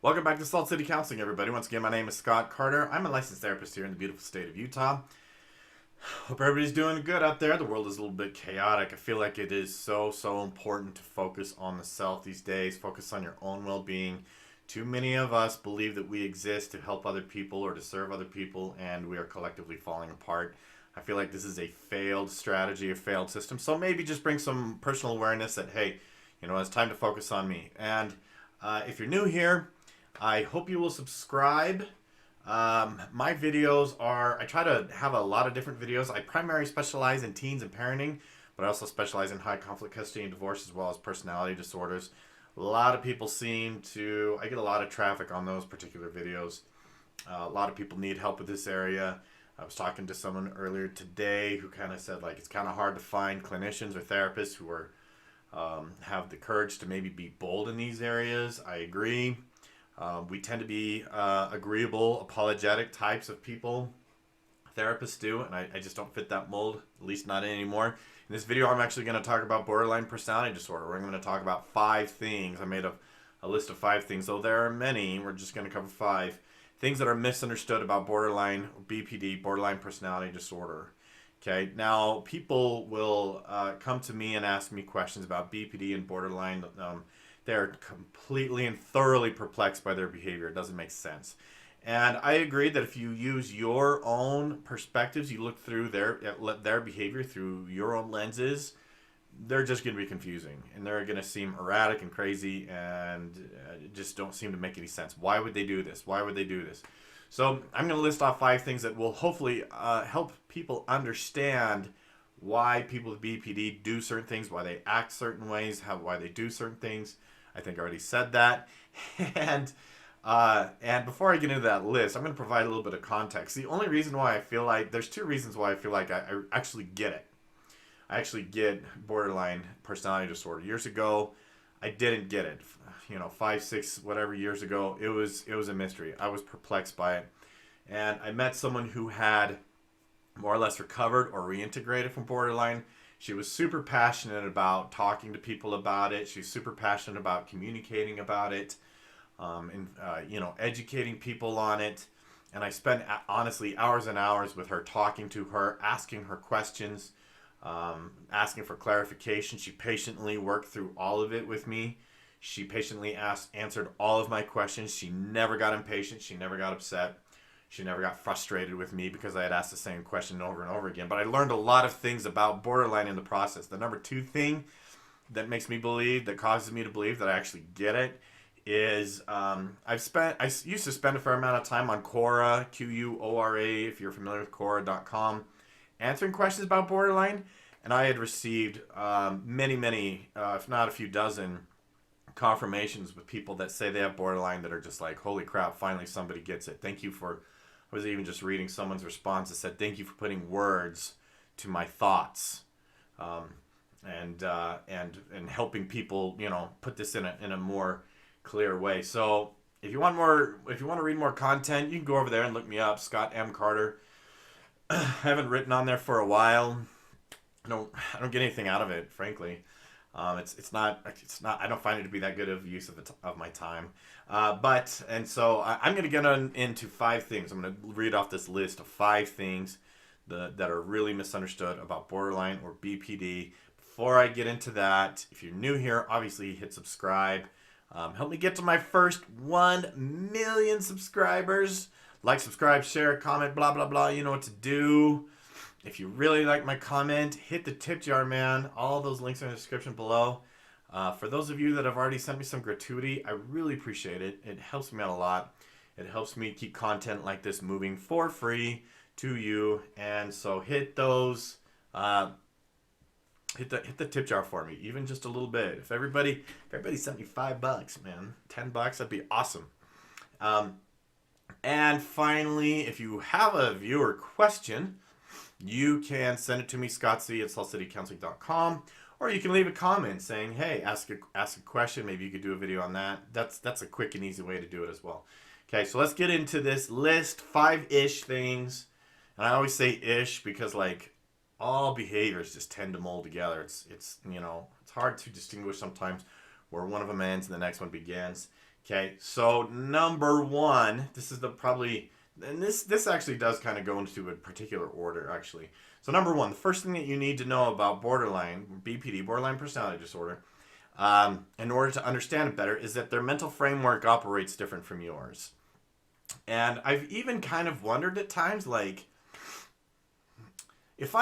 Welcome back to Salt City Counseling, everybody. Once again, my name is Scott Carter. I'm a licensed therapist here in the beautiful state of Utah. Hope everybody's doing good out there. The world is a little bit chaotic. I feel like it is so important to focus on the self these days. Focus on your own well-being. Too many of us believe that we exist to help other people or to serve other people, and we are collectively falling apart. I feel like this is a failed strategy, a failed system. So maybe just bring some personal awareness that, hey, it's time to focus on me. And if you're new here, I hope you will subscribe. My videos I try to have a lot of different videos. I primarily specialize in teens and parenting, but I also specialize in high conflict custody and divorce as well as personality disorders. A lot of people I get a lot of traffic on those particular videos. A lot of people need help with this area. I was talking to someone earlier today who kind of said it's kind of hard to find clinicians or therapists who have the courage to maybe be bold in these areas. I agree. We tend to be agreeable, apologetic types of people. Therapists do, and I just don't fit that mold, at least not anymore. In this video, I'm actually going to talk about borderline personality disorder. We're going to talk about 5 things. I made a list of 5 things, though there are many. We're just going to cover 5 things that are misunderstood about borderline BPD, borderline personality disorder. Okay, now people will come to me and ask me questions about BPD and borderline. They're completely and thoroughly perplexed by their behavior. It doesn't make sense. And I agree that if you use your own perspectives, you look through their behavior through your own lenses, they're just going to be confusing. And they're going to seem erratic and crazy and just don't seem to make any sense. Why would they do this? Why would they do this? So I'm going to list off 5 things that will hopefully help people understand why people with BPD do certain things, why they act certain ways, why they do certain things. I think I already said that. And before I get into that list, I'm going to provide a little bit of context. The only reason why I feel like, there's 2 reasons why I feel like I actually get it. I actually get borderline personality disorder. Years ago, I didn't get it. 5, 6, whatever years ago, it was a mystery. I was perplexed by it. And I met someone who had more or less recovered or reintegrated from borderline. She was super passionate about talking to people about it. She's super passionate about communicating about it, and educating people on it. And I spent honestly hours and hours with her, talking to her, asking her questions, asking for clarification. She patiently worked through all of it with me. She patiently answered all of my questions. She never got impatient. She never got upset. She never got frustrated with me because I had asked the same question over and over again. But I learned a lot of things about borderline in the process. The number 2 thing that causes me to believe that I actually get it is I used to spend a fair amount of time on Quora, Quora, if you're familiar with Quora.com, answering questions about borderline. And I had received many, if not a few dozen, confirmations with people that say they have borderline that are just like, holy crap, finally somebody gets it. I was even just reading someone's response that said, thank you for putting words to my thoughts, and helping people, put this in a more clear way. So if you want to read more content, you can go over there and look me up, Scott M. Carter. I haven't written on there for a while. I don't get anything out of it, frankly. It's not. I don't find it to be that good of use of my time. So I'm going to get into 5 things. I'm going to read off this list of 5 things that are really misunderstood about borderline or BPD. Before I get into that, if you're new here, obviously hit subscribe. Help me get to my first 1 million subscribers. Like, subscribe, share, comment, blah blah blah. You know what to do. If you really like my comment, hit the tip jar, man. All those links are in the description below. For those of you that have already sent me some gratuity, I really appreciate it. It helps me out a lot. It helps me keep content like this moving for free to you. And so hit those, hit the tip jar for me, even just a little bit. If everybody sent me $5, man, $10, that'd be awesome. And finally, if you have a viewer question, you can send it to me, scottc at saltcitycounseling.com, or you can leave a comment saying, hey, ask a question. Maybe you could do a video on that. That's a quick and easy way to do it as well. Okay, so let's get into this list, 5-ish things. And I always say ish because all behaviors just tend to mold together. It's hard to distinguish sometimes where one of them ends and the next one begins. Okay, so number one, this is the probably, and this actually does kind of go into a particular order actually. So number one, the first thing that you need to know about borderline, BPD, borderline personality disorder, in order to understand it better, is that their mental framework operates different from yours. And I've even kind of wondered at times, like, if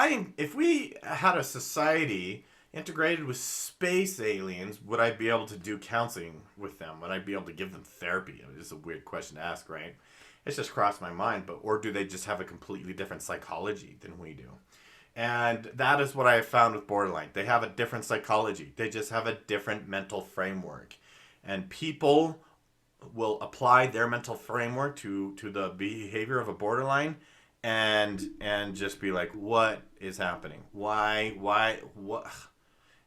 we had a society integrated with space aliens, would I be able to do counseling with them? Would I be able to give them therapy? It's a weird question to ask, right? It's just crossed my mind. But or do they just have a completely different psychology than we do? And that is what I have found with borderline. They have a different psychology. They just have a different mental framework. And people will apply their mental framework to the behavior of a borderline and just be like, what is happening? Why what?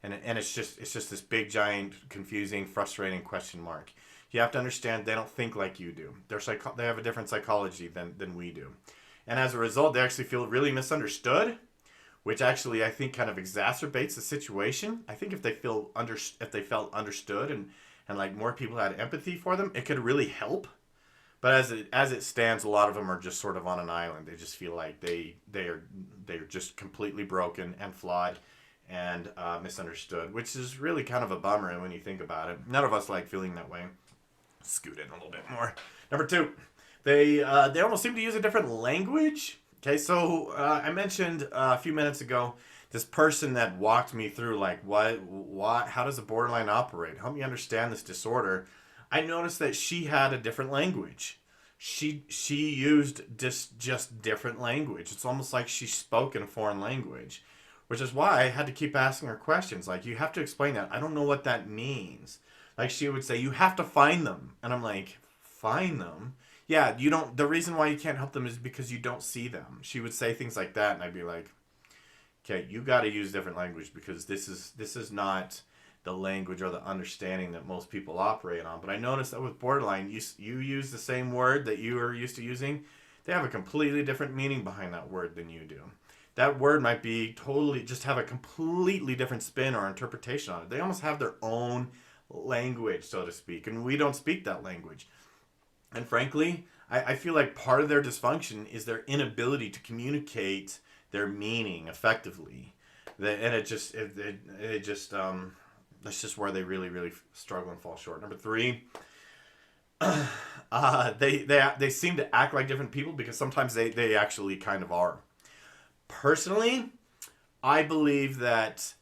And it's just this big, giant, confusing, frustrating question mark. You have to understand they don't think like you do. They have a different psychology than we do. And as a result, they actually feel really misunderstood, which actually I think kind of exacerbates the situation. I think if they felt understood and like more people had empathy for them, it could really help. But as it stands, a lot of them are just sort of on an island. They just feel like they're just completely broken and flawed and misunderstood, which is really kind of a bummer when you think about it. None of us like feeling that way. Scoot in a little bit more. Number two, they almost seem to use a different language. Okay, so I mentioned a few minutes ago this person that walked me through like what how does a borderline operate? Help me understand this disorder. I noticed that she had a different language. She used just different language. It's almost like she spoke in a foreign language, which is why I had to keep asking her questions. Like, you have to explain that. I don't know what that means. Like, she would say, you have to find them. And I'm like, find them? Yeah, you don't. The reason why you can't help them is because you don't see them. She would say things like that, and I'd be like, okay, you got to use different language because this is not the language or the understanding that most people operate on. But I noticed that with borderline, you use the same word that you are used to using. They have a completely different meaning behind that word than you do. That word might be totally, just have a completely different spin or interpretation on it. They almost have their own language, so to speak, and we don't speak that language. And frankly, I feel like part of their dysfunction is their inability to communicate their meaning effectively. And that's just where they really struggle and fall short. Number three, they seem to act like different people because sometimes they actually kind of are. Personally, I believe that,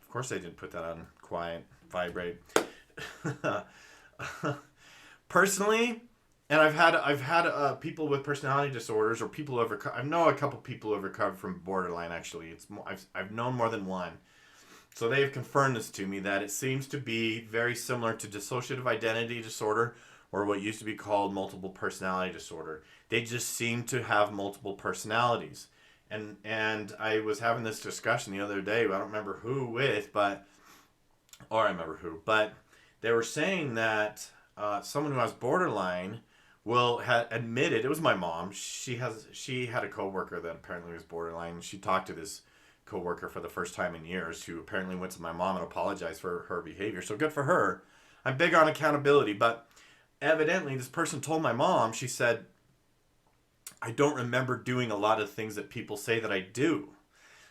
of course I didn't put that on quiet, vibrate. Personally, and I've had people with personality disorders or people who have I know a couple people who have recovered from borderline. Actually, I've known more than one. So they have confirmed this to me that it seems to be very similar to dissociative identity disorder or what used to be called multiple personality disorder. They just seem to have multiple personalities. And I was having this discussion the other day, I don't remember who with, but they were saying that someone who has borderline had admitted, it was my mom, she had a coworker that apparently was borderline. She talked to this coworker for the first time in years who apparently went to my mom and apologized for her behavior. So good for her. I'm big on accountability, but evidently this person told my mom, she said, I don't remember doing a lot of things that people say that I do.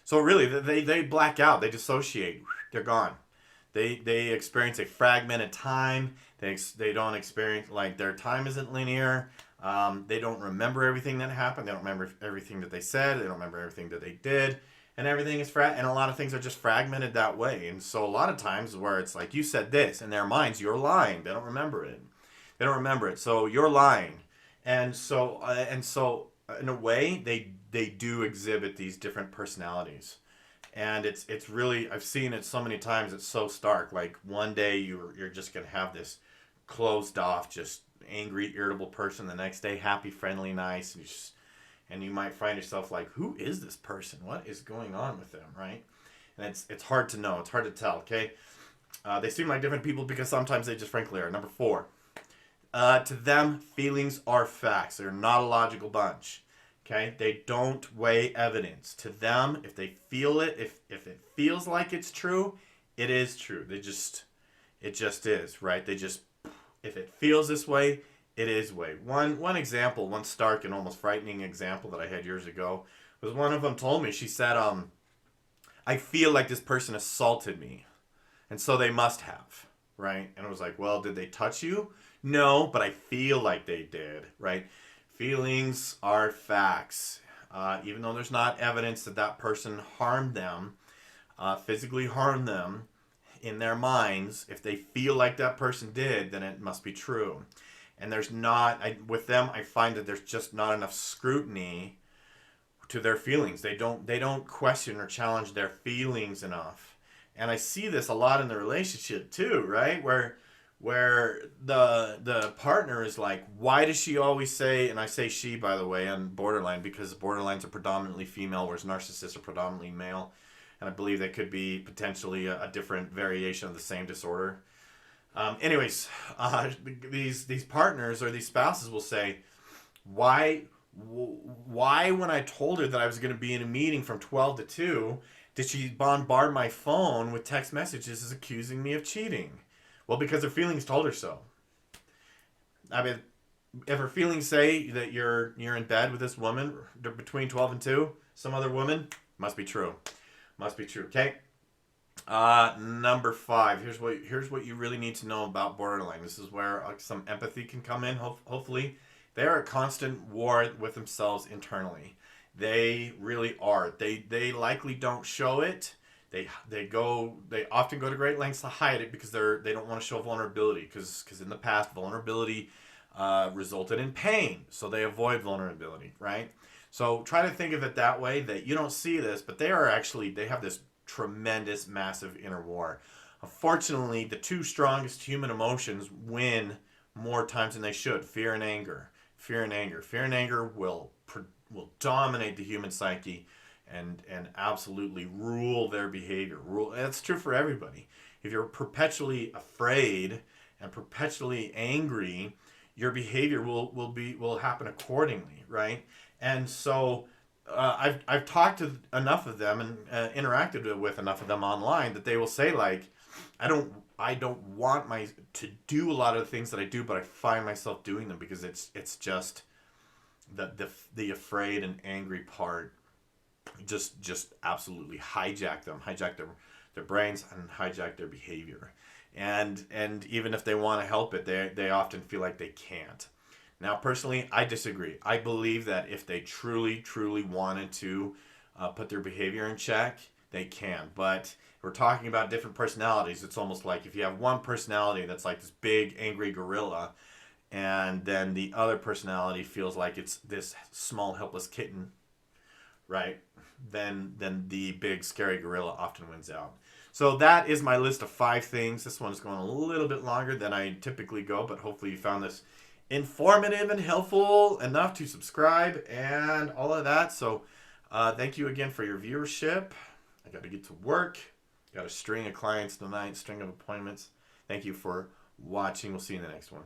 So really, they black out. They dissociate. They're gone. They experience a fragmented time. They don't experience, like, their time isn't linear. They don't remember everything that happened. They don't remember everything that they said. They don't remember everything that they did. And everything is and a lot of things are just fragmented that way. And so a lot of times where it's like, you said this, in their minds, you're lying. They don't remember it. So you're lying. And so in a way, they do exhibit these different personalities. And it's really, I've seen it so many times, it's so stark. Like, one day you're just going to have this closed off, just angry, irritable person. The next day, happy, friendly, nice. And you might find yourself like, who is this person? What is going on with them, right? And it's hard to know. It's hard to tell, okay? They seem like different people because sometimes they just frankly are. Number four, to them, feelings are facts. They're not a logical bunch, okay? They don't weigh evidence. To them, if they feel it, if it feels like it's true, It is true. It just is, right? If it feels this way, it is way. One example, one stark and almost frightening example that I had years ago was one of them told me. She said, I feel like this person assaulted me, and so they must have, right? And I was like, well, did they touch you? No, but I feel like they did, right? Feelings are facts. Even though there's not evidence that that person harmed them, physically harmed them in their minds, if they feel like that person did, then it must be true. And there's not, with them, I find that there's just not enough scrutiny to their feelings. They don't question or challenge their feelings enough. And I see this a lot in the relationship too, right? Where the partner is like, why does she always say, and I say she, by the way, on borderline, because borderlines are predominantly female, whereas narcissists are predominantly male. And I believe they could be potentially a different variation of the same disorder. Anyways, these partners or these spouses will say, why when I told her that I was going to be in a meeting from 12 to 2, did she bombard my phone with text messages accusing me of cheating? Well, because her feelings told her so. I mean, if her feelings say that you're in bed with this woman between 12 and 2, some other woman, must be true. Must be true. Okay. Number 5. Here's what you really need to know about borderline. This is where some empathy can come in. Hopefully, they are at constant war with themselves internally. They really are. They likely don't show it. They often go to great lengths to hide it because they don't want to show vulnerability because in the past vulnerability resulted in pain, so they avoid vulnerability, right? So try to think of it that way, that you don't see this, but they have this tremendous, massive inner war. Unfortunately, the two strongest human emotions win more times than they should: fear and anger. Fear and anger. Fear and anger will dominate the human psyche and absolutely rule their behavior. That's true for everybody. If you're perpetually afraid and perpetually angry, your behavior will happen accordingly, right? And so I've talked to enough of them and interacted with enough of them online that they will say, like, I don't want to do a lot of the things that I do, but I find myself doing them because it's just the afraid and angry part just absolutely hijack their brains and hijack their behavior. And even if they want to help it, they often feel like they can't. Now, personally, I disagree. I believe that if they truly, truly wanted to put their behavior in check, they can. But if we're talking about different personalities, it's almost like if you have one personality that's like this big, angry gorilla, and then the other personality feels like it's this small, helpless kitten, right? Then the big, scary gorilla often wins out. So that is my list of 5 things. This one is going a little bit longer than I typically go, but hopefully you found this informative and helpful enough to subscribe and all of that. So thank you again for your viewership. I got to get to work. Got a string of clients tonight, string of appointments. Thank you for watching. We'll see you in the next one.